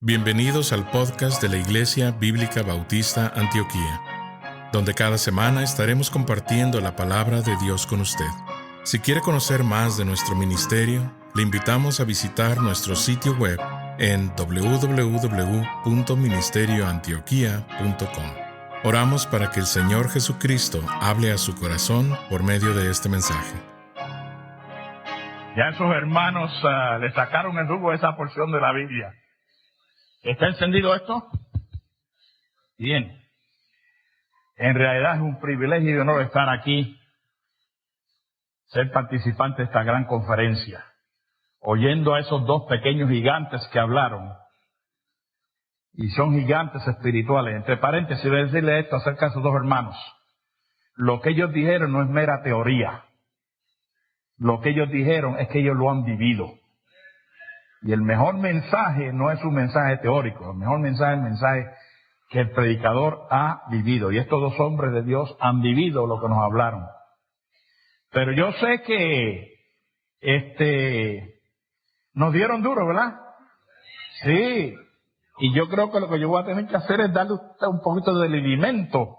Bienvenidos al podcast de la Iglesia Bíblica Bautista Antioquía, donde cada semana estaremos compartiendo la palabra de Dios con usted. Si quiere conocer más de nuestro ministerio, le invitamos a visitar nuestro sitio web en www.ministerioantioquia.com. Oramos para que el Señor Jesucristo hable a su corazón por medio de este mensaje. Ya esos hermanos le sacaron el jugo a esa porción de la Biblia. ¿Está encendido esto? Bien. En realidad es un privilegio y honor estar aquí, ser participante de esta gran conferencia, oyendo a esos dos pequeños gigantes que hablaron. Y son gigantes espirituales. Entre paréntesis, voy a decirle esto acerca de esos dos hermanos. Lo que ellos dijeron no es mera teoría. Lo que ellos dijeron es que ellos lo han vivido. Y el mejor mensaje no es un mensaje teórico, el mejor mensaje es el mensaje que el predicador ha vivido. Y estos dos hombres de Dios han vivido lo que nos hablaron. Pero yo sé que nos dieron duro, ¿verdad? Sí. Y yo creo que lo que yo voy a tener que hacer es darle un poquito de alimento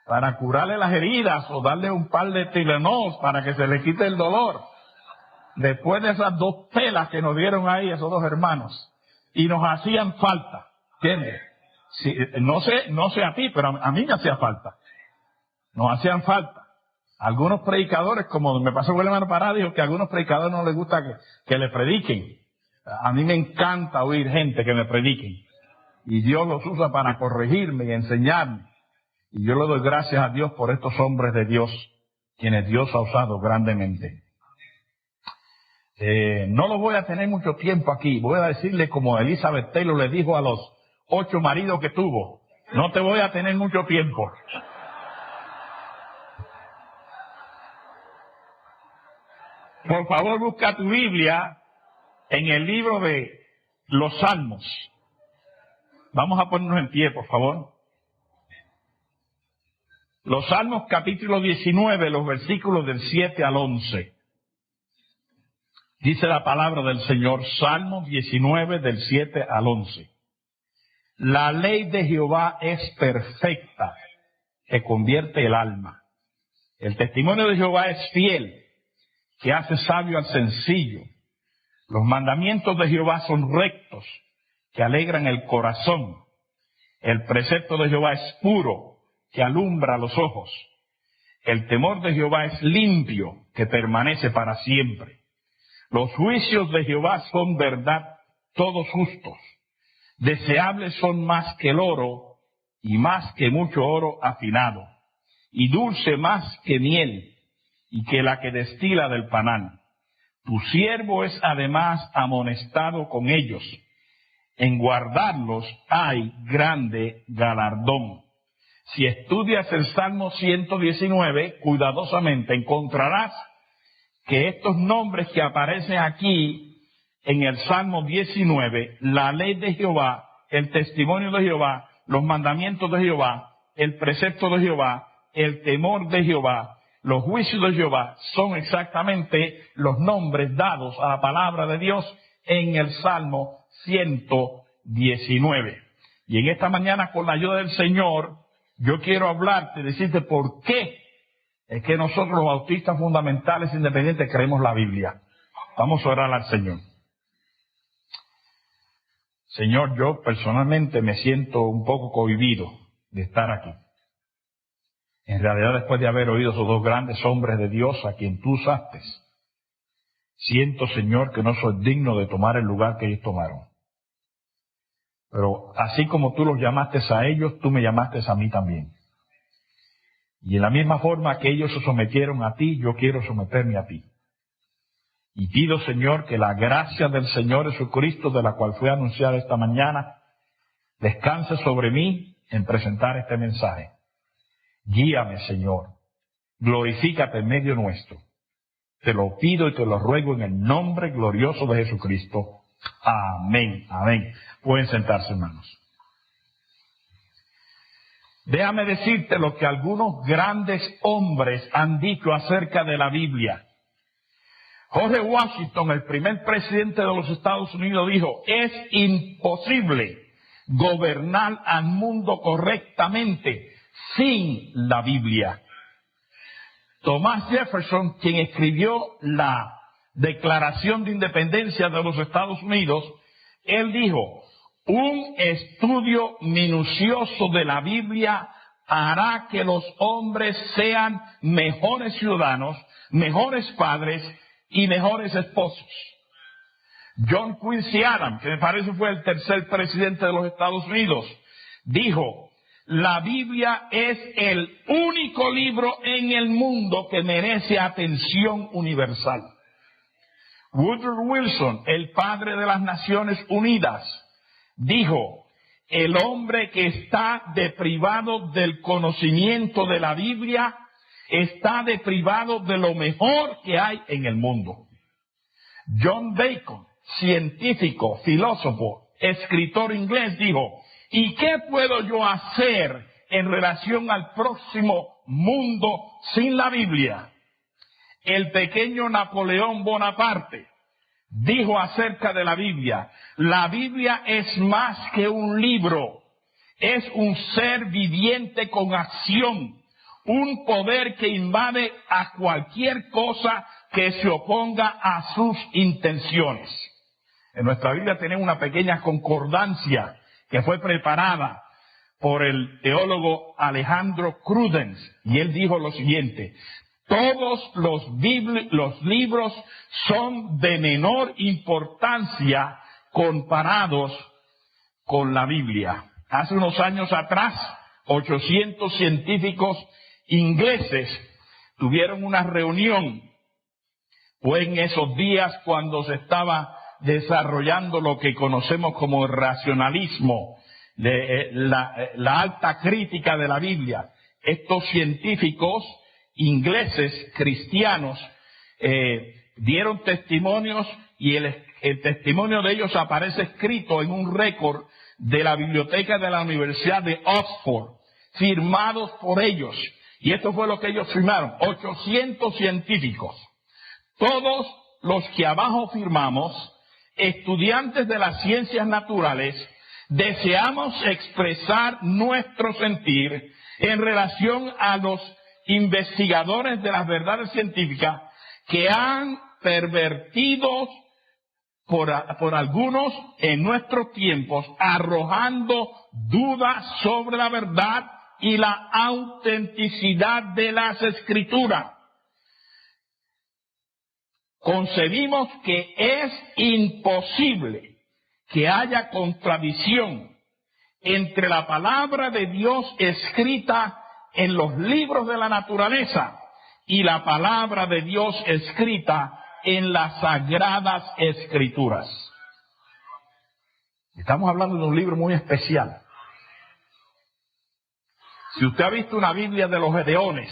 para curarle las heridas o darle un par de Tylenol para que se le quite el dolor. Después de esas dos pelas que nos dieron ahí esos dos hermanos, y nos hacían falta, ¿entiendes? Sí, no sé a ti, pero a mí me hacía falta. Nos hacían falta. Algunos predicadores, como me pasó con el hermano Pará, dijo que a algunos predicadores no les gusta que le prediquen. A mí me encanta oír gente que me prediquen. Y Dios los usa para corregirme y enseñarme. Y yo le doy gracias a Dios por estos hombres de Dios, quienes Dios ha usado grandemente. No lo voy a tener mucho tiempo aquí. Voy a decirle como Elizabeth Taylor le dijo a los 8 maridos que tuvo: no te voy a tener mucho tiempo. Por favor, busca tu Biblia en el libro de los Salmos. Vamos a ponernos en pie, por favor. Los Salmos capítulo 19, los versículos del 7 al 11. Dice la palabra del Señor, Salmos 19, del 7 al 11. La ley de Jehová es perfecta, que convierte el alma. El testimonio de Jehová es fiel, que hace sabio al sencillo. Los mandamientos de Jehová son rectos, que alegran el corazón. El precepto de Jehová es puro, que alumbra los ojos. El temor de Jehová es limpio, que permanece para siempre. Los juicios de Jehová son verdad, todos justos. Deseables son más que el oro, y más que mucho oro afinado, y dulce más que miel, y que la que destila del panal. Tu siervo es además amonestado con ellos. En guardarlos hay grande galardón. Si estudias el Salmo 119, cuidadosamente encontrarás que estos nombres que aparecen aquí en el Salmo 19, la ley de Jehová, el testimonio de Jehová, los mandamientos de Jehová, el precepto de Jehová, el temor de Jehová, los juicios de Jehová, son exactamente los nombres dados a la palabra de Dios en el Salmo 119. Y en esta mañana, con la ayuda del Señor, yo quiero hablarte, decirte por qué es que nosotros los bautistas fundamentales independientes creemos la Biblia. Vamos a orar al Señor. Señor, yo personalmente me siento un poco cohibido de estar aquí. En realidad, después de haber oído esos dos grandes hombres de Dios a quien tú usaste, siento, Señor, que no soy digno de tomar el lugar que ellos tomaron. Pero así como tú los llamaste a ellos, tú me llamaste a mí también. Y en la misma forma que ellos se sometieron a ti, yo quiero someterme a ti. Y pido, Señor, que la gracia del Señor Jesucristo, de la cual fue anunciada esta mañana, descanse sobre mí en presentar este mensaje. Guíame, Señor. Glorifícate en medio nuestro. Te lo pido y te lo ruego en el nombre glorioso de Jesucristo. Amén. Amén. Pueden sentarse, hermanos. Déjame decirte lo que algunos grandes hombres han dicho acerca de la Biblia. George Washington, el primer presidente de los Estados Unidos, dijo: es imposible gobernar al mundo correctamente sin la Biblia. Thomas Jefferson, quien escribió la Declaración de Independencia de los Estados Unidos, él dijo: un estudio minucioso de la Biblia hará que los hombres sean mejores ciudadanos, mejores padres y mejores esposos. John Quincy Adams, que me parece fue el tercer presidente de los Estados Unidos, dijo: la Biblia es el único libro en el mundo que merece atención universal. Woodrow Wilson, el padre de las Naciones Unidas, dijo: el hombre que está deprivado del conocimiento de la Biblia está deprivado de lo mejor que hay en el mundo. John Bacon, científico, filósofo, escritor inglés, dijo: ¿y qué puedo yo hacer en relación al próximo mundo sin la Biblia? El pequeño Napoleón Bonaparte dijo acerca de la Biblia: la Biblia es más que un libro, es un ser viviente con acción, un poder que invade a cualquier cosa que se oponga a sus intenciones. En nuestra Biblia tenemos una pequeña concordancia que fue preparada por el teólogo Alejandro Crudens, y él dijo lo siguiente: todos los libros son de menor importancia comparados con la Biblia. Hace unos años atrás, 800 científicos ingleses tuvieron una reunión. Fue en esos días cuando se estaba desarrollando lo que conocemos como el racionalismo, la alta crítica de la Biblia. Estos científicos ingleses cristianos dieron testimonios, y el testimonio de ellos aparece escrito en un récord de la biblioteca de la Universidad de Oxford, firmados por ellos. Y esto fue lo que ellos firmaron: 800 científicos. Todos los que abajo firmamos, estudiantes de las ciencias naturales, deseamos expresar nuestro sentir en relación a los investigadores de las verdades científicas que han pervertido por algunos en nuestros tiempos, arrojando dudas sobre la verdad y la autenticidad de las Escrituras. Concebimos que es imposible que haya contradicción entre la palabra de Dios escrita en los libros de la naturaleza y la palabra de Dios escrita en las Sagradas Escrituras. Estamos hablando de un libro muy especial. Si usted ha visto una Biblia de los Gedeones,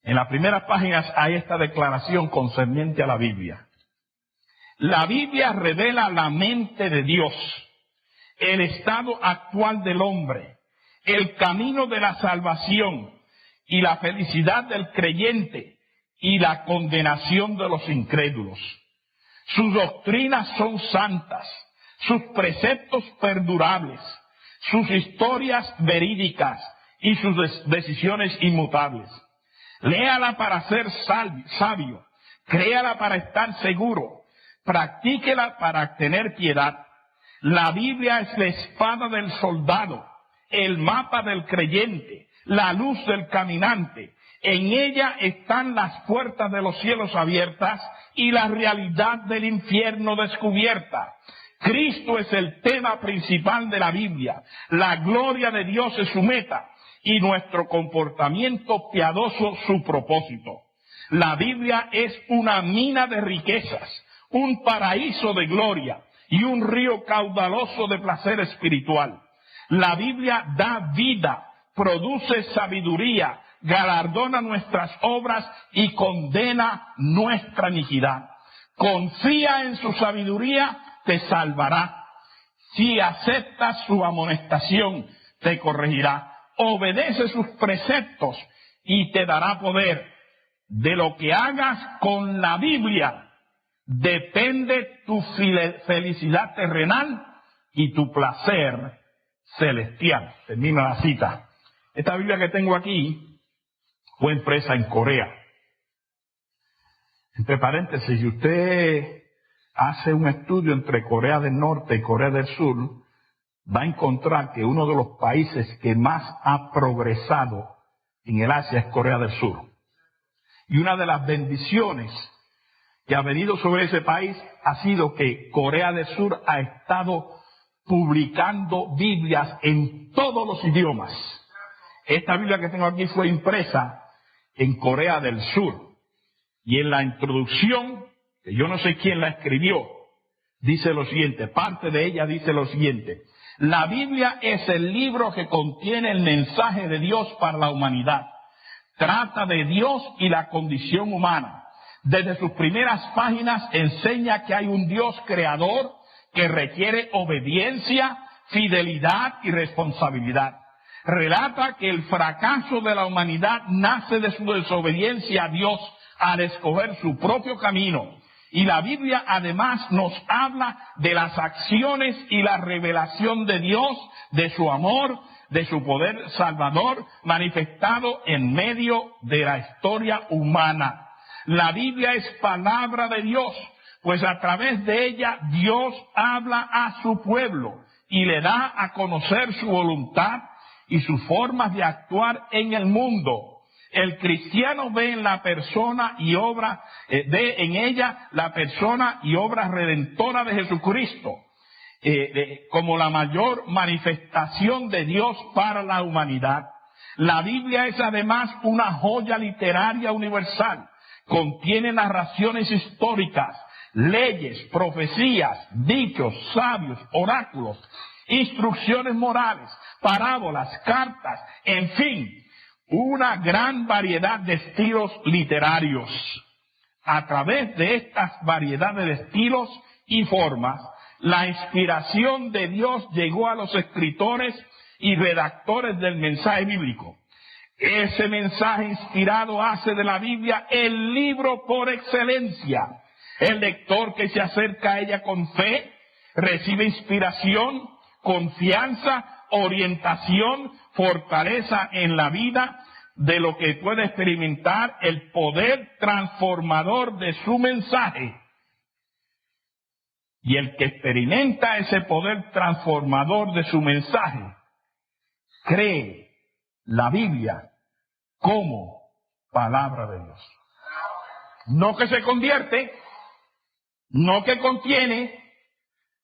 en las primeras páginas hay esta declaración concerniente a la Biblia. La Biblia revela la mente de Dios, el estado actual del hombre, el camino de la salvación y la felicidad del creyente y la condenación de los incrédulos. Sus doctrinas son santas, sus preceptos perdurables, sus historias verídicas y sus decisiones inmutables. Léala para ser sabio, créala para estar seguro, practíquela para tener piedad. La Biblia es la espada del soldado, el mapa del creyente, la luz del caminante. En ella están las puertas de los cielos abiertas y la realidad del infierno descubierta. Cristo es el tema principal de la Biblia. La gloria de Dios es su meta y nuestro comportamiento piadoso su propósito. La Biblia es una mina de riquezas, un paraíso de gloria y un río caudaloso de placer espiritual. La Biblia da vida, produce sabiduría, galardona nuestras obras y condena nuestra iniquidad. Confía en su sabiduría, te salvará. Si aceptas su amonestación, te corregirá. Obedece sus preceptos y te dará poder. de lo que hagas con la Biblia depende tu felicidad terrenal y tu placer celestial. Termina la cita. Esta Biblia que tengo aquí fue impresa en Corea. Entre paréntesis, si usted hace un estudio entre Corea del Norte y Corea del Sur, va a encontrar que uno de los países que más ha progresado en el Asia es Corea del Sur. Y una de las bendiciones que ha venido sobre ese país ha sido que Corea del Sur ha estado publicando Biblias en todos los idiomas. Esta Biblia que tengo aquí fue impresa en Corea del Sur. Y en la introducción, que yo no sé quién la escribió, dice lo siguiente, parte de ella dice lo siguiente: la Biblia es el libro que contiene el mensaje de Dios para la humanidad. Trata de Dios y la condición humana. Desde sus primeras páginas enseña que hay un Dios creador que requiere obediencia, fidelidad y responsabilidad. Relata que el fracaso de la humanidad nace de su desobediencia a Dios al escoger su propio camino. Y la Biblia además nos habla de las acciones y la revelación de Dios, de su amor, de su poder salvador manifestado en medio de la historia humana. La Biblia es palabra de Dios, pues a través de ella Dios habla a su pueblo y le da a conocer su voluntad y sus formas de actuar en el mundo. El cristiano ve en la persona y obra, ve en ella la persona y obra redentora de Jesucristo, como la mayor manifestación de Dios para la humanidad. La Biblia es además una joya literaria universal. Contiene narraciones históricas, leyes, profecías, dichos, sabios, oráculos, instrucciones morales, parábolas, cartas, en fin, una gran variedad de estilos literarios. A través de estas variedades de estilos y formas, la inspiración de Dios llegó a los escritores y redactores del mensaje bíblico. Ese mensaje inspirado hace de la Biblia el libro por excelencia. El lector que se acerca a ella con fe recibe inspiración, confianza, orientación, fortaleza en la vida, de lo que puede experimentar el poder transformador de su mensaje. Y el que experimenta ese poder transformador de su mensaje, cree la Biblia como palabra de Dios. No que se convierte, no que contiene,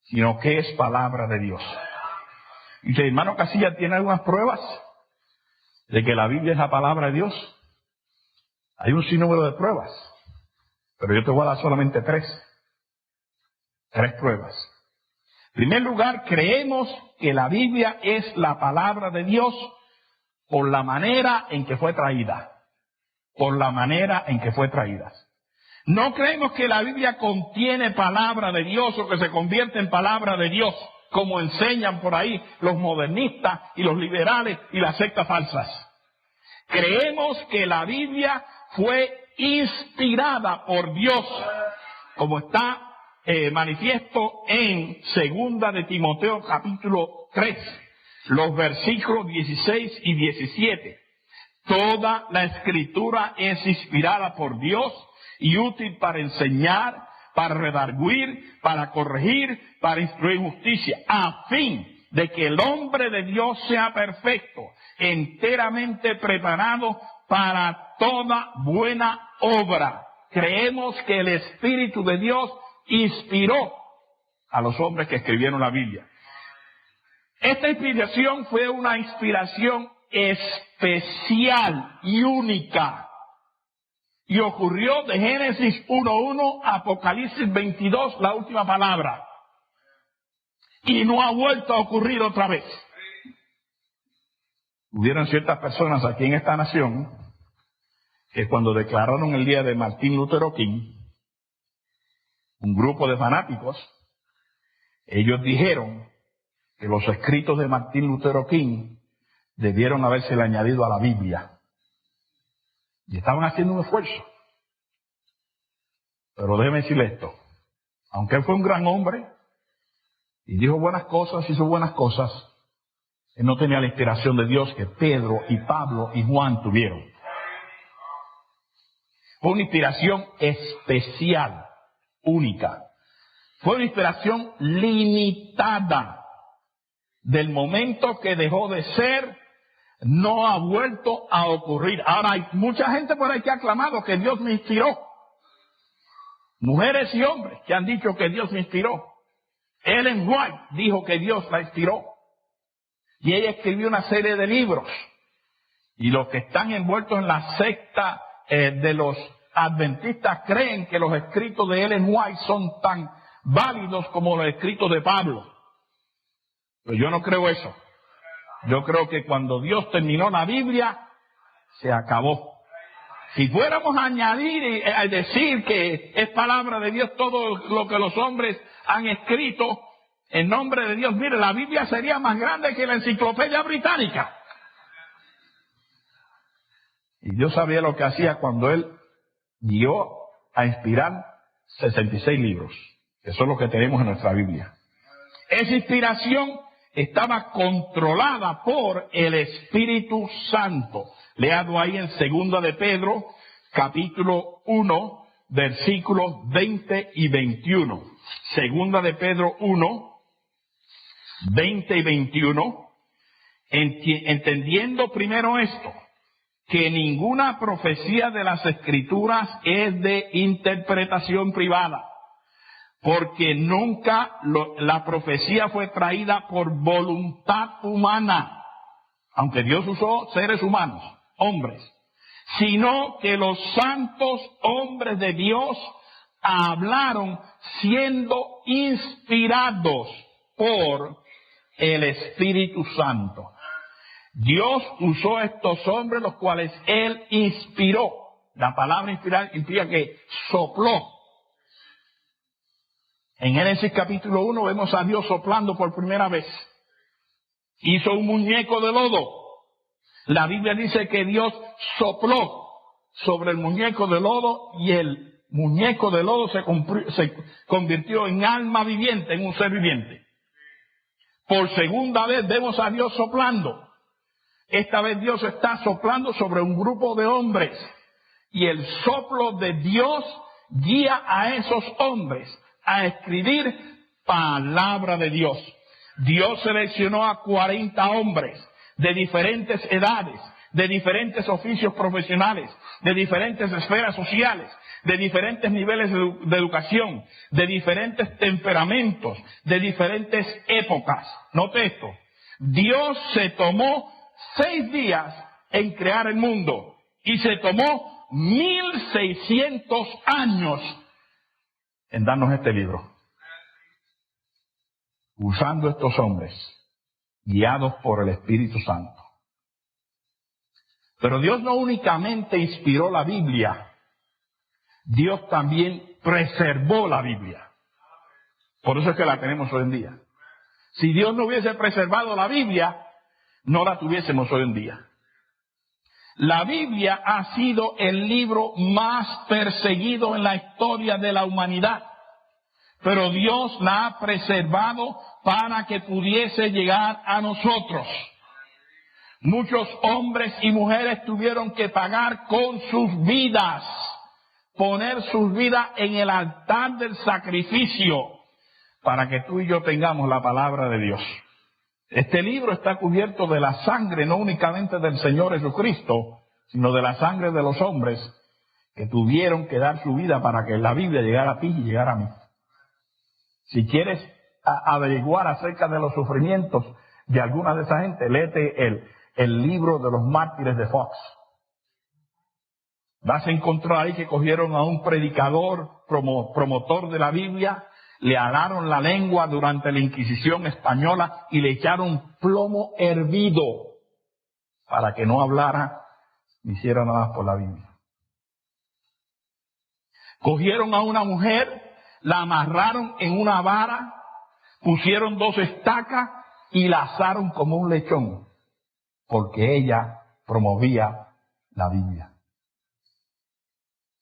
sino que es palabra de Dios. Y el hermano Casilla tiene algunas pruebas de que la Biblia es la palabra de Dios. Hay un sinnúmero de pruebas, pero yo te voy a dar solamente tres pruebas. En primer lugar, creemos que la Biblia es la palabra de Dios por la manera en que fue traída. Por la manera en que fue traída. No creemos que la Biblia contiene palabra de Dios o que se convierte en palabra de Dios, como enseñan por ahí los modernistas y los liberales y las sectas falsas. Creemos que la Biblia fue inspirada por Dios, como está manifiesto en 2 de Timoteo capítulo 3, los versículos 16 y 17. Toda la Escritura es inspirada por Dios y útil para enseñar, para redarguir, para corregir, para instruir en justicia, a fin de que el hombre de Dios sea perfecto, enteramente preparado para toda buena obra. Creemos que el Espíritu de Dios inspiró a los hombres que escribieron la Biblia. Esta inspiración fue una inspiración especial y única. Y ocurrió de Génesis 1:1 a Apocalipsis 22, la última palabra. Y no ha vuelto a ocurrir otra vez. Hubieron ciertas personas aquí en esta nación que cuando declararon el día de Martín Lutero King, un grupo de fanáticos, ellos dijeron que los escritos de Martín Lutero King debieron habérsele añadido a la Biblia. Y estaban haciendo un esfuerzo. Pero déjeme decirle esto. Aunque él fue un gran hombre y dijo buenas cosas, hizo buenas cosas, él no tenía la inspiración de Dios que Pedro y Pablo y Juan tuvieron. Fue una inspiración especial, única. Fue una inspiración limitada. Del momento que dejó de ser, no ha vuelto a ocurrir. Ahora hay mucha gente por ahí que ha clamado que Dios me inspiró. Mujeres y hombres que han dicho que Dios me inspiró. Ellen White dijo que Dios la inspiró. Y ella escribió una serie de libros. Y los que están envueltos en la secta de los adventistas creen que los escritos de Ellen White son tan válidos como los escritos de Pablo. Pero yo no creo eso. Yo creo que cuando Dios terminó la Biblia, se acabó. Si fuéramos a añadir y a decir que es palabra de Dios todo lo que los hombres han escrito en nombre de Dios, mire, la Biblia sería más grande que la enciclopedia británica. Y Dios sabía lo que hacía cuando Él dio a inspirar 66 libros, que son los que tenemos en nuestra Biblia. Esa inspiración estaba controlada por el Espíritu Santo. Leado ahí en 2 de Pedro, capítulo 1, versículos 20 y 21. 2 de Pedro 1, 20 y 21. Entendiendo primero esto, que ninguna profecía de las Escrituras es de interpretación privada, porque nunca la profecía fue traída por voluntad humana, aunque Dios usó seres humanos, hombres, sino que los santos hombres de Dios hablaron siendo inspirados por el Espíritu Santo. Dios usó a estos hombres, los cuales Él inspiró. La palabra inspirar implica que sopló. En Génesis capítulo 1 vemos a Dios soplando por primera vez. Hizo un muñeco de lodo. La Biblia dice que Dios sopló sobre el muñeco de lodo y el muñeco de lodo se convirtió en alma viviente, en un ser viviente. Por segunda vez vemos a Dios soplando. Esta vez Dios está soplando sobre un grupo de hombres. Y el soplo de Dios guía a esos hombres a escribir palabra de Dios. Dios seleccionó a 40 hombres de diferentes edades, de diferentes oficios profesionales, de diferentes esferas sociales, de diferentes niveles de educación, de diferentes temperamentos, de diferentes épocas. Note esto. Dios se tomó 6 días en crear el mundo y se tomó 1600 años en darnos este libro. Usando estos hombres, guiados por el Espíritu Santo. Pero Dios no únicamente inspiró la Biblia, Dios también preservó la Biblia. Por eso es que la tenemos hoy en día. Si Dios no hubiese preservado la Biblia, no la tuviésemos hoy en día. La Biblia ha sido el libro más perseguido en la historia de la humanidad, pero Dios la ha preservado para que pudiese llegar a nosotros. Muchos hombres y mujeres tuvieron que pagar con sus vidas, poner sus vidas en el altar del sacrificio, para que tú y yo tengamos la palabra de Dios. Este libro está cubierto de la sangre, no únicamente del Señor Jesucristo, sino de la sangre de los hombres que tuvieron que dar su vida para que la Biblia llegara a ti y llegara a mí. Si quieres averiguar acerca de los sufrimientos de alguna de esa gente, léete el libro de los mártires de Fox. Vas a encontrar ahí que cogieron a un predicador, promotor de la Biblia, le alaron la lengua durante la Inquisición española y le echaron plomo hervido para que no hablara ni hiciera nada por la Biblia. Cogieron a una mujer, la amarraron en una vara, pusieron 2 estacas y la asaron como un lechón, porque ella promovía la Biblia.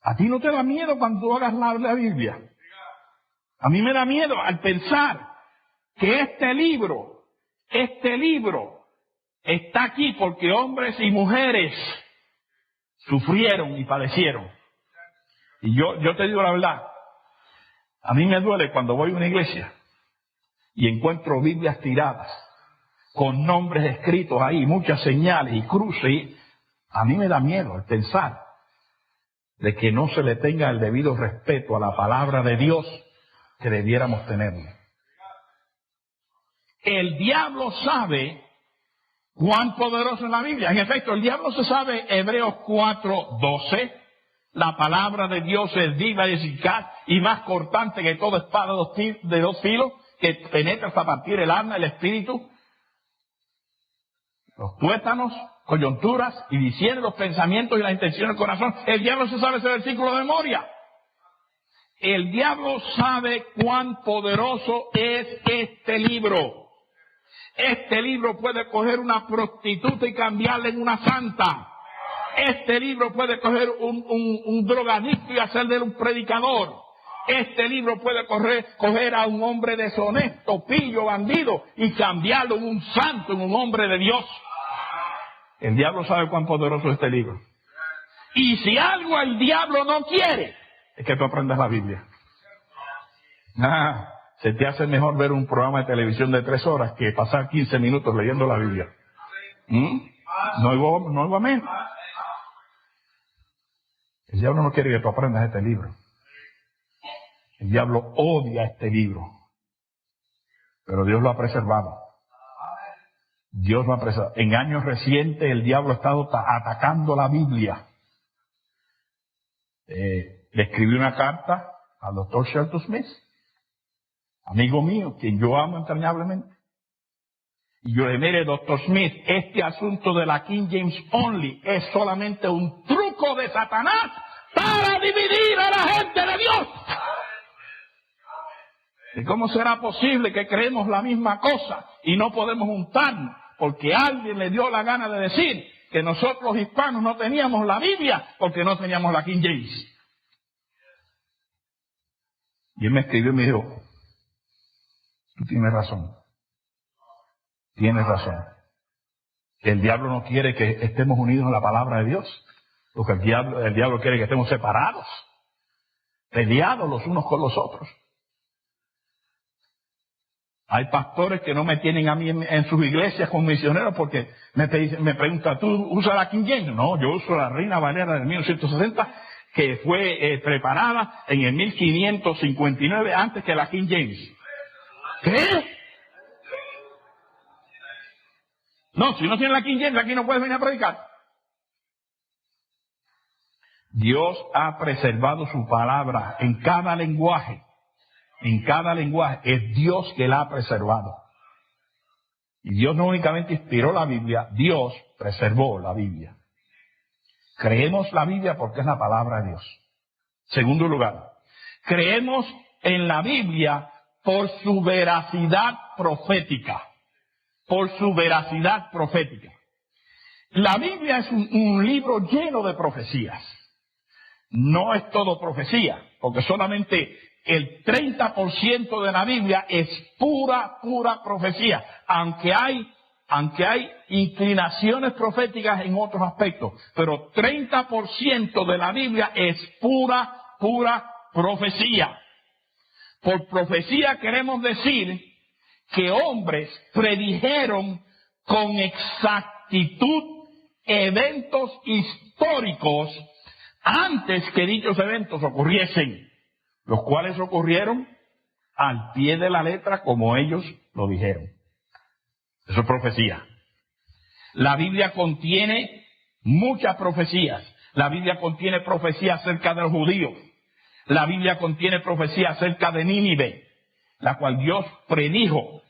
¿A ti no te da miedo cuando tú hagas la Biblia? A mí me da miedo al pensar que este libro está aquí porque hombres y mujeres sufrieron y padecieron. Y yo te digo la verdad, a mí me duele cuando voy a una iglesia y encuentro Biblias tiradas con nombres escritos ahí, muchas señales y cruces. A mí me da miedo el pensar de que no se le tenga el debido respeto a la palabra de Dios que debiéramos tenerlo. El diablo sabe cuán poderoso es la Biblia. En efecto, el diablo se sabe Hebreos 4:12. La palabra de Dios es viva y eficaz y más cortante que toda espada de dos filos, que penetra hasta partir el alma, el espíritu, los tuétanos, coyunturas, y discierne los pensamientos y las intenciones del corazón. El diablo se sabe ese versículo de memoria. El diablo sabe cuán poderoso es este libro. Este libro puede coger una prostituta y cambiarla en una santa. Este libro puede coger un drogadicto y hacerle un predicador. Este libro puede coger a un hombre deshonesto, pillo, bandido, y cambiarlo en un santo, en un hombre de Dios. El diablo sabe cuán poderoso es este libro. Y si algo el diablo no quiere, es que tú aprendas la Biblia. Se te hace mejor ver un programa de televisión de 3 horas que pasar 15 minutos leyendo la Biblia. No oigo amén. El diablo no quiere que tú aprendas este libro. El diablo odia este libro. Pero Dios lo ha preservado. Dios lo ha preservado. En años recientes el diablo ha estado atacando la Biblia. Le escribí una carta al doctor Shelton Smith, amigo mío, quien yo amo entrañablemente. Y yo le dije, mire, doctor Smith, este asunto de la King James Only es solamente un truco de Satanás para dividir a la gente de Dios. ¿Y cómo será posible que creemos la misma cosa y no podemos juntarnos? Porque alguien le dio la gana de decir que nosotros los hispanos no teníamos la Biblia porque no teníamos la King James. Y él me escribió y me dijo, tú tienes razón. Tienes razón. El diablo no quiere que estemos unidos en la palabra de Dios, porque el diablo quiere que estemos separados, peleados los unos con los otros. Hay pastores que no me tienen a mí en sus iglesias como misioneros porque me preguntan, ¿tú usas la King James? No, yo uso la Reina Valera del 1960, que fue preparada en el 1559 antes que la King James. ¿Qué? No, si no tienes la King James, aquí no puedes venir a predicar. Dios ha preservado su palabra en cada lenguaje. En cada lenguaje. Es Dios que la ha preservado. Y Dios no únicamente inspiró la Biblia, Dios preservó la Biblia. Creemos la Biblia porque es la palabra de Dios. Segundo lugar, creemos en la Biblia por su veracidad profética. Por su veracidad profética. La Biblia es un libro lleno de profecías. No es todo profecía, porque solamente el 30% de la Biblia es pura profecía, aunque hay inclinaciones proféticas en otros aspectos, pero 30% de la Biblia es pura profecía. Por profecía queremos decir que hombres predijeron con exactitud eventos históricos antes que dichos eventos ocurriesen, los cuales ocurrieron al pie de la letra como ellos lo dijeron. Eso es profecía. La Biblia contiene muchas profecías. La Biblia contiene profecía acerca de los judíos. La Biblia contiene profecía acerca de Nínive, la cual Dios predijo.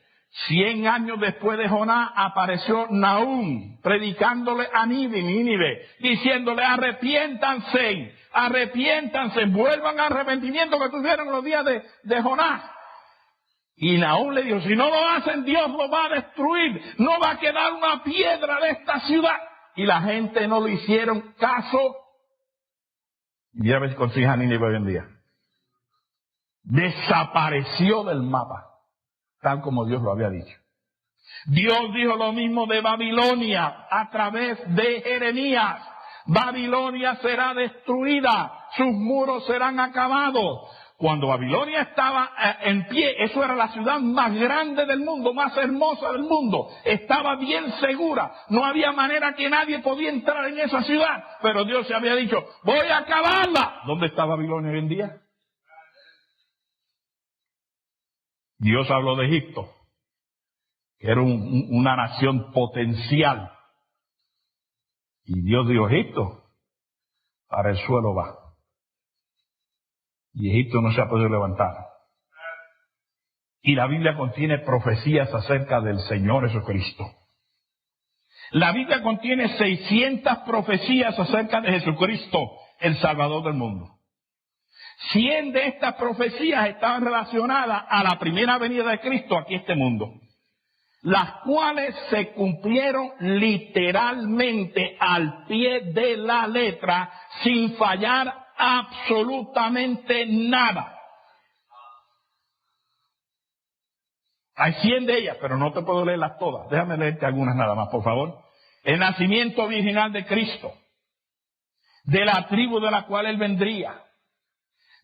100 años después de Jonás apareció Nahum predicándole a Nínive, diciéndole arrepiéntanse, vuelvan al arrepentimiento que tuvieron los días de Jonás. Y Nahum le dijo, si no lo hacen, Dios lo va a destruir, no va a quedar una piedra de esta ciudad. Y la gente no le hicieron caso. Mira a ver si consigues a Nínive hoy en día. Desapareció del mapa, tal como Dios lo había dicho. Dios dijo lo mismo de Babilonia a través de Jeremías. Babilonia será destruida, sus muros serán acabados. Cuando Babilonia estaba en pie, eso era la ciudad más grande del mundo, más hermosa del mundo. Estaba bien segura, no había manera que nadie podía entrar en esa ciudad. Pero Dios se había dicho, voy a acabarla. ¿Dónde está Babilonia hoy en día? Dios habló de Egipto, que era una nación potencial. Y Dios dijo, Egipto, para el suelo va. Y Egipto no se ha podido levantar. Y la Biblia contiene profecías acerca del Señor Jesucristo. La Biblia contiene 600 profecías acerca de Jesucristo, el Salvador del mundo. 100 de estas profecías estaban relacionadas a la primera venida de Cristo aquí a este mundo, las cuales se cumplieron literalmente al pie de la letra, sin fallar absolutamente nada. Hay 100 de ellas, pero no te puedo leerlas todas. Déjame leerte algunas nada más, por favor. El nacimiento virginal de Cristo, de la tribu de la cual Él vendría,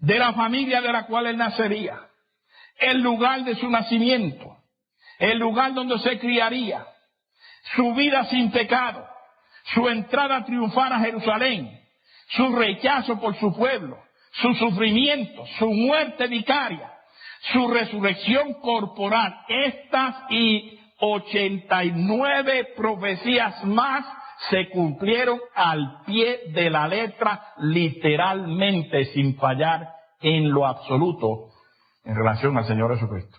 de la familia de la cual Él nacería, el lugar de su nacimiento, el lugar donde se criaría, su vida sin pecado, su entrada triunfal a Jerusalén, su rechazo por su pueblo, su sufrimiento, su muerte vicaria, su resurrección corporal. Estas y 89 profecías más se cumplieron al pie de la letra, literalmente, sin fallar en lo absoluto en relación al Señor Jesucristo.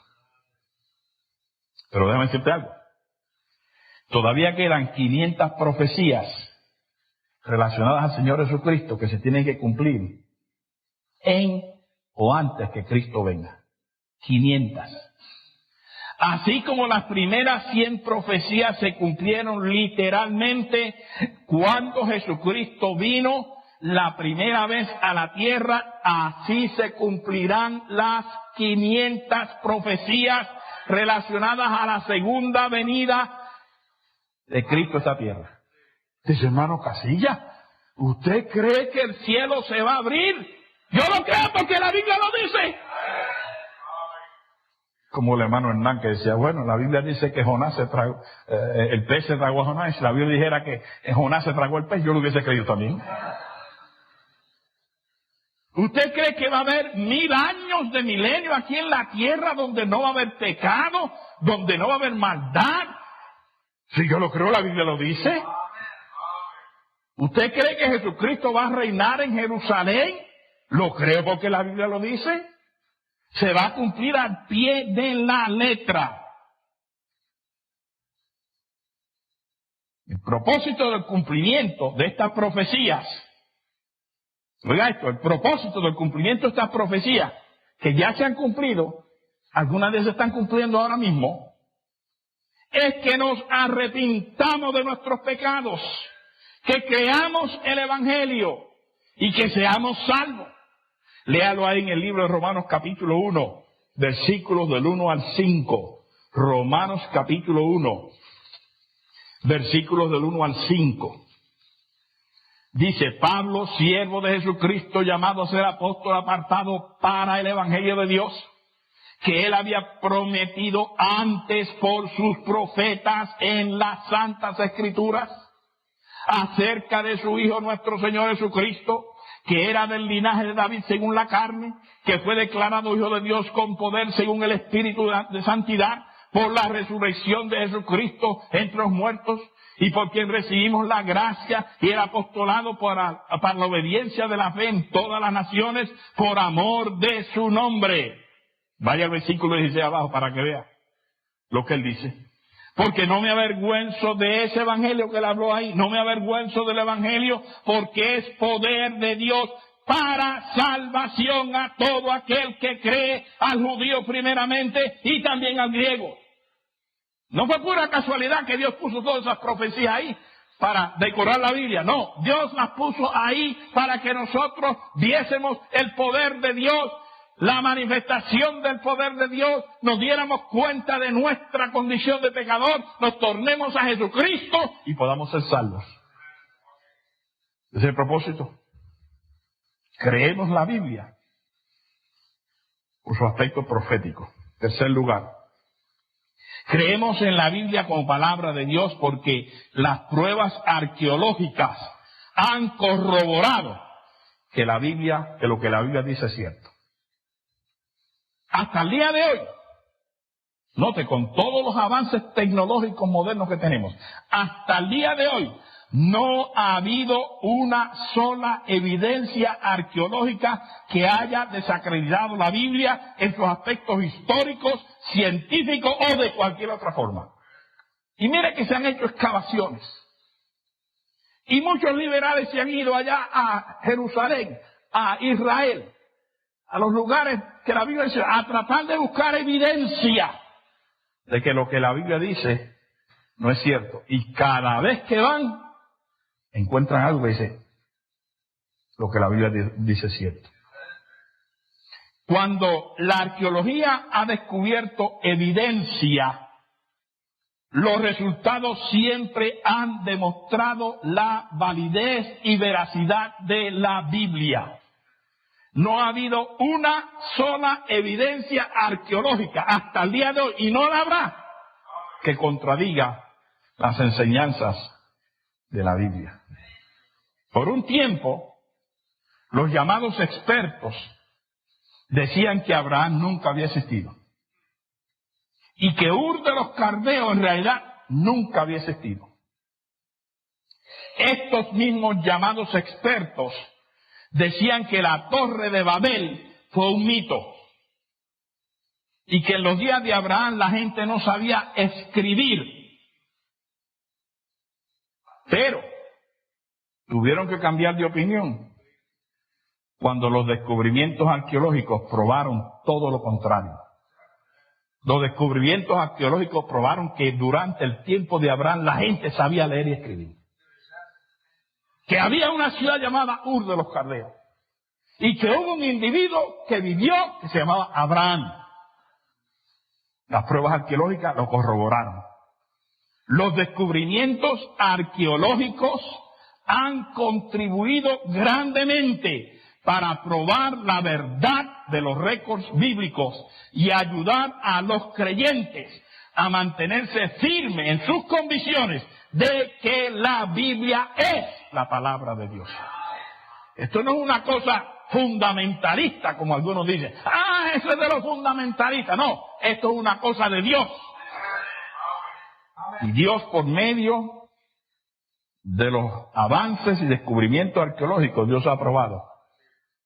Pero déjame decirte algo. Todavía quedan 500 profecías relacionadas al Señor Jesucristo que se tienen que cumplir en o antes que Cristo venga. 500. Así como las primeras 100 profecías se cumplieron literalmente cuando Jesucristo vino la primera vez a la tierra, así se cumplirán las 500 profecías relacionadas a la segunda venida de Cristo a esta tierra. Dice, hermano Casilla, ¿usted cree que el cielo se va a abrir? Yo lo creo porque la Biblia lo dice. Como el hermano Hernán que decía, bueno, la Biblia dice que Jonás se tragó, el pez se tragó a Jonás. Si la Biblia dijera que Jonás se tragó el pez, yo lo hubiese creído también. ¿Usted cree que va a haber 1000 años de milenio aquí en la tierra donde no va a haber pecado, donde no va a haber maldad? Si yo lo creo, la Biblia lo dice. ¿Usted cree que Jesucristo va a reinar en Jerusalén? Lo creo porque la Biblia lo dice. Se va a cumplir al pie de la letra. El propósito del cumplimiento de estas profecías, oiga esto, el propósito del cumplimiento de estas profecías que ya se han cumplido, algunas de ellas se están cumpliendo ahora mismo, es que nos arrepintamos de nuestros pecados, que creamos el Evangelio y que seamos salvos. Léalo ahí en el libro de Romanos capítulo 1, versículos del 1 al 5. Romanos capítulo 1, versículos del 1 al 5. Dice, Pablo, siervo de Jesucristo, llamado a ser apóstol, apartado para el Evangelio de Dios, que Él había prometido antes por sus profetas en las Santas Escrituras, acerca de su Hijo nuestro Señor Jesucristo, que era del linaje de David según la carne, que fue declarado Hijo de Dios con poder según el Espíritu de santidad, por la resurrección de Jesucristo entre los muertos, y por quien recibimos la gracia y el apostolado para la obediencia de la fe en todas las naciones, por amor de su nombre. Vaya al versículo 16 abajo para que vea lo que él dice. Porque no me avergüenzo de ese evangelio que él habló ahí, no me avergüenzo del evangelio, porque es poder de Dios para salvación a todo aquel que cree, al judío primeramente y también al griego. No fue pura casualidad que Dios puso todas esas profecías ahí. para decorar la Biblia. No, Dios las puso ahí para que nosotros viésemos el poder de Dios, la manifestación del poder de Dios, nos diéramos cuenta de nuestra condición de pecador, nos tornemos a Jesucristo y podamos ser salvos. Ese es el propósito. Creemos la Biblia por su aspecto profético. Tercer lugar, creemos en la Biblia como palabra de Dios porque las pruebas arqueológicas han corroborado que lo que la Biblia dice es cierto. Hasta el día de hoy, note, con todos los avances tecnológicos modernos que tenemos, hasta el día de hoy no ha habido una sola evidencia arqueológica que haya desacreditado la Biblia en sus aspectos históricos, científicos o de cualquier otra forma. Y mire que se han hecho excavaciones. Y muchos liberales se han ido allá a Jerusalén, a Israel, a los lugares que la Biblia dice, a tratar de buscar evidencia de que lo que la Biblia dice no es cierto. Y cada vez que van, encuentran algo que dice, lo que la Biblia dice es cierto. Cuando la arqueología ha descubierto evidencia, los resultados siempre han demostrado la validez y veracidad de la Biblia. No ha habido una sola evidencia arqueológica hasta el día de hoy, y no la habrá, que contradiga las enseñanzas de la Biblia. Por un tiempo, los llamados expertos decían que Abraham nunca había existido y que Ur de los Caldeos en realidad nunca había existido. Estos mismos llamados expertos decían que la Torre de Babel fue un mito y que en los días de Abraham la gente no sabía escribir. Pero tuvieron que cambiar de opinión cuando los descubrimientos arqueológicos probaron todo lo contrario. Los descubrimientos arqueológicos probaron que durante el tiempo de Abraham la gente sabía leer y escribir. Que había una ciudad llamada Ur de los Caldeos y que hubo un individuo que vivió que se llamaba Abraham. Las pruebas arqueológicas lo corroboraron. Los descubrimientos arqueológicos han contribuido grandemente para probar la verdad de los récords bíblicos y ayudar a los creyentes a mantenerse firmes en sus convicciones de que la Biblia es la palabra de Dios. Esto no es una cosa fundamentalista, como algunos dicen. Eso es de los fundamentalistas. No, esto es una cosa de Dios. Y Dios, por medio de los avances y descubrimientos arqueológicos, Dios ha aprobado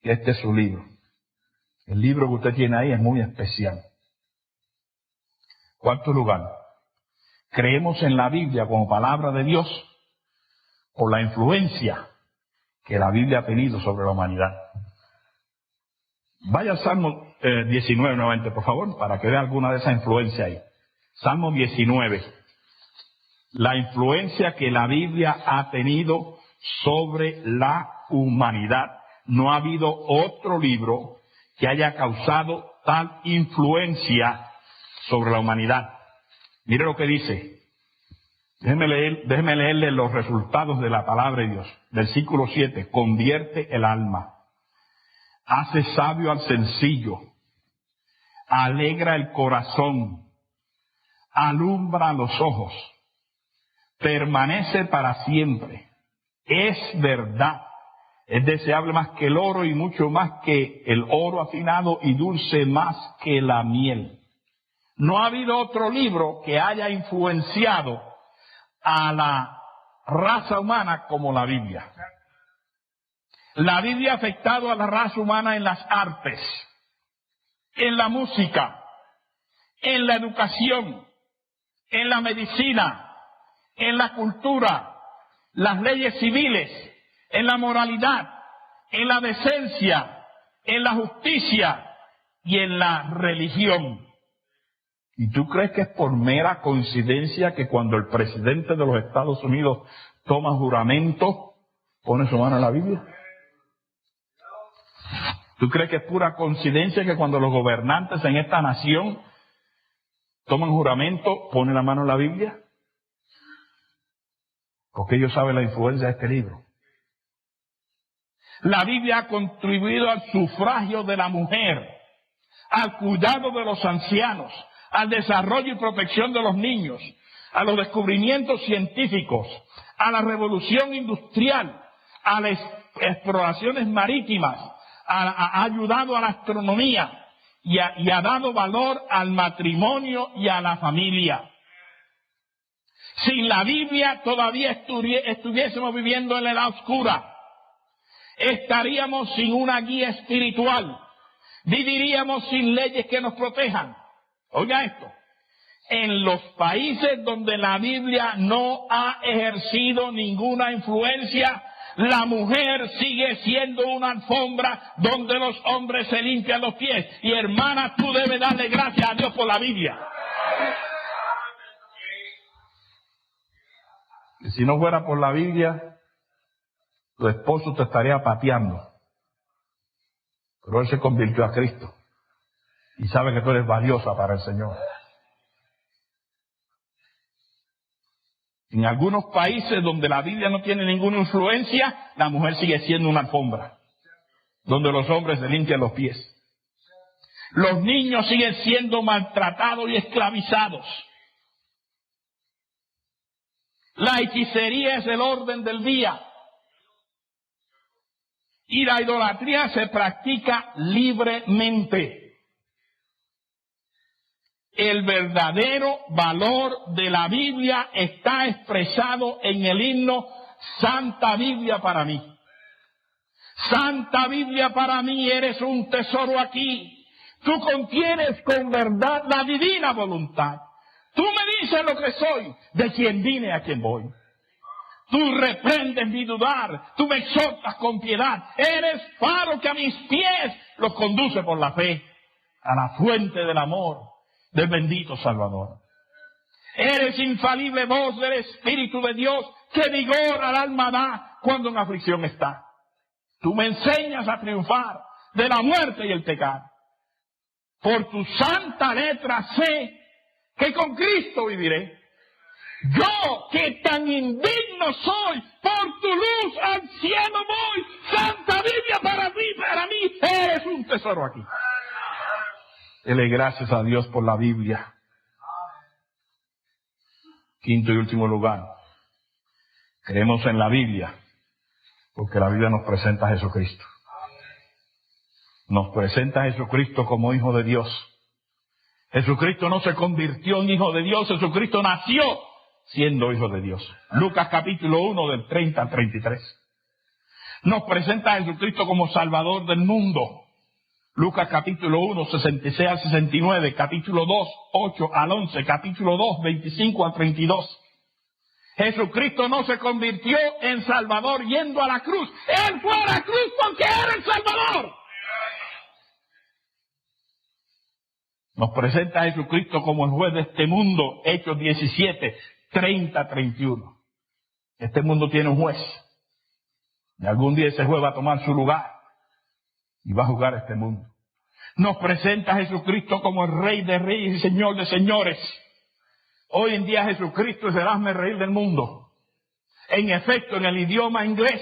que este es su libro. El libro que usted tiene ahí es muy especial. Cuarto lugar, creemos en la Biblia como palabra de Dios por la influencia que la Biblia ha tenido sobre la humanidad. Vaya al Salmo 19 nuevamente, por favor, para que vea alguna de esas influencias ahí. Salmo 19. La influencia que la Biblia ha tenido sobre la humanidad. No ha habido otro libro que haya causado tal influencia sobre la humanidad. Mire lo que dice. Déjeme leerle los resultados de la palabra de Dios. Versículo 7. Convierte el alma. Hace sabio al sencillo. Alegra el corazón. Alumbra los ojos. Permanece para siempre. Es verdad. Es deseable más que el oro y mucho más que el oro afinado y dulce más que la miel. No ha habido otro libro que haya influenciado a la raza humana como la Biblia. La Biblia ha afectado a la raza humana en las artes, en la música, en la educación, en la medicina, en la cultura, las leyes civiles, en la moralidad, en la decencia, en la justicia y en la religión. ¿Y tú crees que es por mera coincidencia que cuando el presidente de los Estados Unidos toma juramento, pone su mano en la Biblia. ¿Tú crees que es pura coincidencia que cuando los gobernantes en esta nación toman juramento, ponen la mano en la Biblia? Porque ellos saben la influencia de este libro. La Biblia ha contribuido al sufragio de la mujer, al cuidado de los ancianos, al desarrollo y protección de los niños, a los descubrimientos científicos, a la revolución industrial, a las exploraciones marítimas, ha ayudado a la astronomía y ha dado valor al matrimonio y a la familia. Sin la Biblia todavía estuviésemos viviendo en la edad oscura. Estaríamos sin una guía espiritual. Viviríamos sin leyes que nos protejan. Oiga esto. En los países donde la Biblia no ha ejercido ninguna influencia, la mujer sigue siendo una alfombra donde los hombres se limpian los pies. Y hermana, tú debes darle gracias a Dios por la Biblia. Y si no fuera por la Biblia, tu esposo te estaría pateando. Pero él se convirtió a Cristo. Y sabe que tú eres valiosa para el Señor. En algunos países donde la Biblia no tiene ninguna influencia, la mujer sigue siendo una alfombra, donde los hombres se limpian los pies. Los niños siguen siendo maltratados y esclavizados. La hechicería es el orden del día. Y la idolatría se practica libremente. El verdadero valor de la Biblia está expresado en el himno Santa Biblia para mí. Santa Biblia para mí, eres un tesoro aquí. Tú contienes con verdad la divina voluntad. Tú me dices lo que soy, de quien vine a quien voy. Tú reprendes mi dudar, tú me exhortas con piedad. Eres faro que a mis pies los conduce por la fe a la fuente del amor del bendito Salvador. Eres infalible voz del Espíritu de Dios que vigor al alma da cuando en aflicción está. Tú me enseñas a triunfar de la muerte y el pecado. Por tu santa letra sé que con Cristo viviré. Yo que tan indigno soy, por tu luz al cielo voy. Santa Biblia para mí, eres un tesoro aquí. Dele gracias a Dios por la Biblia. Quinto y último lugar. Creemos en la Biblia porque la Biblia nos presenta a Jesucristo. Nos presenta a Jesucristo como Hijo de Dios. Jesucristo no se convirtió en Hijo de Dios, Jesucristo nació siendo Hijo de Dios. Lucas capítulo 1 del 30 al 33. Nos presenta a Jesucristo como Salvador del mundo. Lucas capítulo 1, 66 al 69, capítulo 2, 8 al 11, capítulo 2, 25 al 32. Jesucristo no se convirtió en Salvador yendo a la cruz. Él fue a la cruz porque era el Salvador. Nos presenta a Jesucristo como el juez de este mundo, Hechos 17, 30, 31. Este mundo tiene un juez. Y algún día ese juez va a tomar su lugar y va a juzgar este mundo. Nos presenta a Jesucristo como el Rey de Reyes y Señor de Señores. Hoy en día Jesucristo es el hazme reír del mundo. En efecto, en el idioma inglés,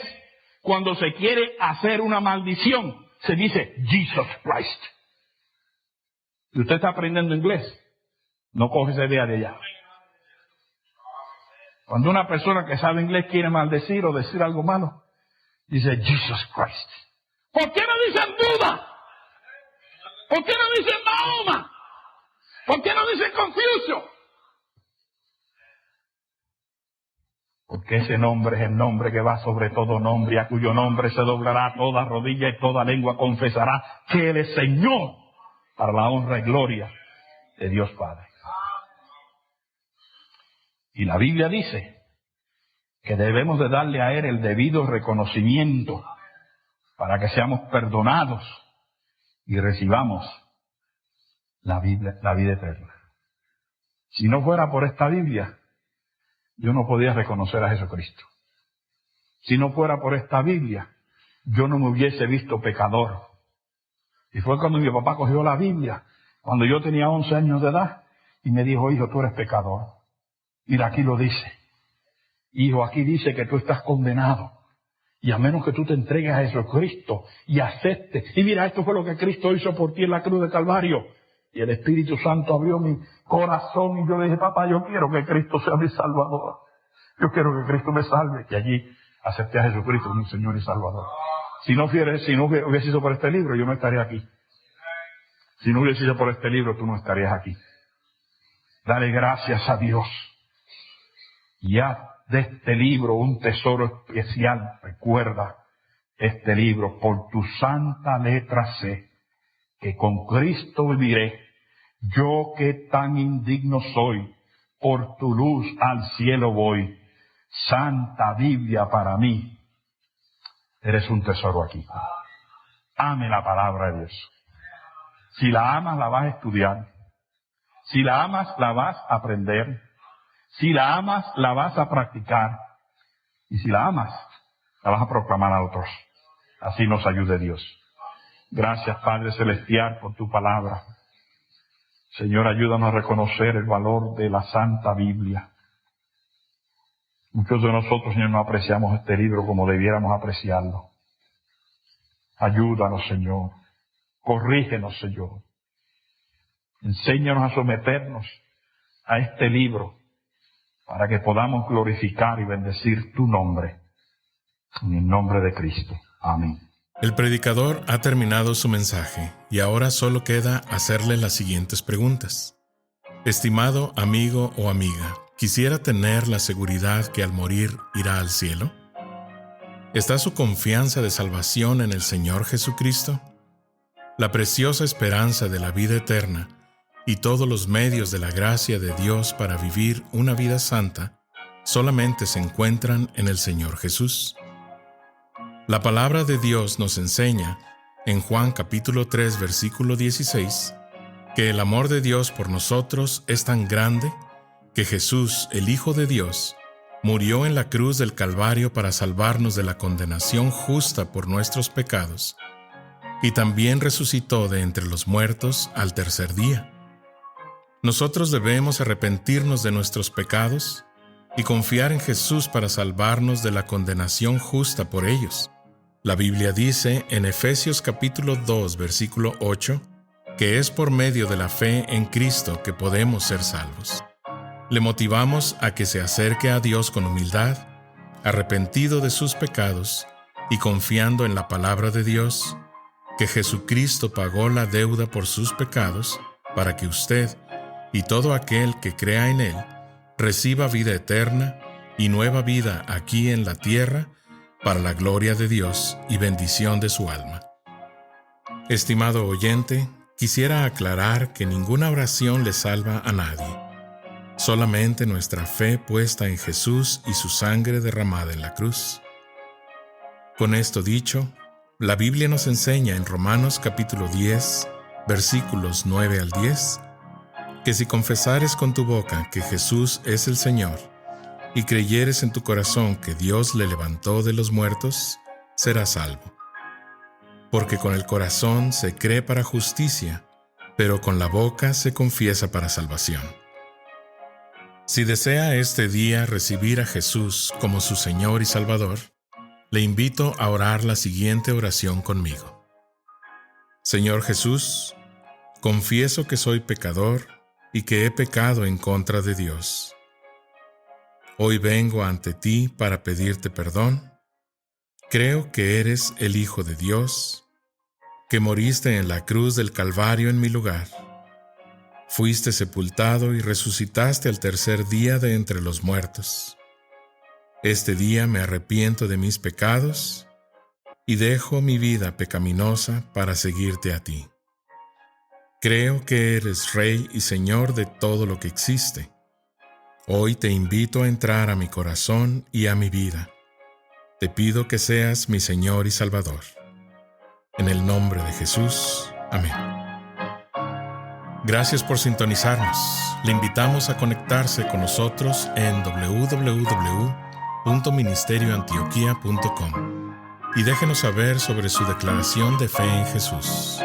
cuando se quiere hacer una maldición, se dice Jesus Christ. Si usted está aprendiendo inglés, no coge esa idea de allá. Cuando una persona que sabe inglés quiere maldecir o decir algo malo, dice Jesus Christ. ¿Por qué no dicen Buda? ¿Por qué no dicen Mahoma? ¿Por qué no dicen Confucio? Porque ese nombre es el nombre que va sobre todo nombre, a cuyo nombre se doblará toda rodilla y toda lengua confesará que Él es Señor, para la honra y gloria de Dios Padre. Y la Biblia dice que debemos de darle a Él el debido reconocimiento para que seamos perdonados y recibamos la vida eterna. Si no fuera por esta Biblia, yo no podía reconocer a Jesucristo. Si no fuera por esta Biblia, yo no me hubiese visto pecador. Y fue cuando mi papá cogió la Biblia, cuando yo tenía 11 años de edad, y me dijo, hijo, tú eres pecador. Mira, aquí lo dice. Hijo, aquí dice que tú estás condenado. Y a menos que tú te entregues a Jesucristo y aceptes. Y mira, esto fue lo que Cristo hizo por ti en la cruz de Calvario. Y el Espíritu Santo abrió mi corazón y yo le dije, papá, yo quiero que Cristo sea mi Salvador. Yo quiero que Cristo me salve. Y allí acepté a Jesucristo como mi Señor y Salvador. Si no hubiese sido por este libro, yo no estaría aquí. Si no hubiese sido por este libro, tú no estarías aquí. Dale gracias a Dios. Y haz de este libro un tesoro especial. Recuerda este libro. Por tu santa letra sé que con Cristo viviré. Yo que tan indigno soy, por tu luz al cielo voy. Santa Biblia para mí. Eres un tesoro aquí. Ame la palabra de Dios. Si la amas, la vas a estudiar. Si la amas, la vas a aprender. Si la amas, la vas a practicar. Y si la amas, la vas a proclamar a otros. Así nos ayude Dios. Gracias, Padre Celestial, por tu palabra. Señor, ayúdanos a reconocer el valor de la Santa Biblia. Muchos de nosotros, Señor, no apreciamos este libro como debiéramos apreciarlo. Ayúdanos, Señor. Corrígenos, Señor. Enséñanos a someternos a este libro para que podamos glorificar y bendecir tu nombre. En el nombre de Cristo. Amén. El predicador ha terminado su mensaje y ahora solo queda hacerle las siguientes preguntas. Estimado amigo o amiga, ¿quisiera tener la seguridad que al morir irá al cielo? ¿Está su confianza de salvación en el Señor Jesucristo? La preciosa esperanza de la vida eterna y todos los medios de la gracia de Dios para vivir una vida santa solamente se encuentran en el Señor Jesús. La palabra de Dios nos enseña, en Juan capítulo 3, versículo 16, que el amor de Dios por nosotros es tan grande que Jesús, el Hijo de Dios, murió en la cruz del Calvario para salvarnos de la condenación justa por nuestros pecados, y también resucitó de entre los muertos al tercer día. Nosotros debemos arrepentirnos de nuestros pecados y confiar en Jesús para salvarnos de la condenación justa por ellos. La Biblia dice en Efesios capítulo 2, versículo 8, que es por medio de la fe en Cristo que podemos ser salvos. Le motivamos a que se acerque a Dios con humildad, arrepentido de sus pecados y confiando en la palabra de Dios, que Jesucristo pagó la deuda por sus pecados para que usted y todo aquel que crea en Él reciba vida eterna y nueva vida aquí en la tierra para la gloria de Dios y bendición de su alma. Estimado oyente, quisiera aclarar que ninguna oración le salva a nadie. Solamente nuestra fe puesta en Jesús y su sangre derramada en la cruz. Con esto dicho, la Biblia nos enseña en Romanos capítulo 10, versículos 9 al 10, que si confesares con tu boca que Jesús es el Señor y creyeres en tu corazón que Dios le levantó de los muertos, serás salvo. Porque con el corazón se cree para justicia, pero con la boca se confiesa para salvación. Si desea este día recibir a Jesús como su Señor y Salvador, le invito a orar la siguiente oración conmigo. Señor Jesús, confieso que soy pecador y que he pecado en contra de Dios. Hoy vengo ante ti para pedirte perdón. Creo que eres el Hijo de Dios, que moriste en la cruz del Calvario en mi lugar. Fuiste sepultado y resucitaste al tercer día de entre los muertos. Este día me arrepiento de mis pecados y dejo mi vida pecaminosa para seguirte a ti. Creo que eres Rey y Señor de todo lo que existe. Hoy te invito a entrar a mi corazón y a mi vida. Te pido que seas mi Señor y Salvador. En el nombre de Jesús. Amén. Gracias por sintonizarnos. Le invitamos a conectarse con nosotros en www.laiglesia.tv info@ministerioantioquia.com y déjenos saber sobre su declaración de fe en Jesús.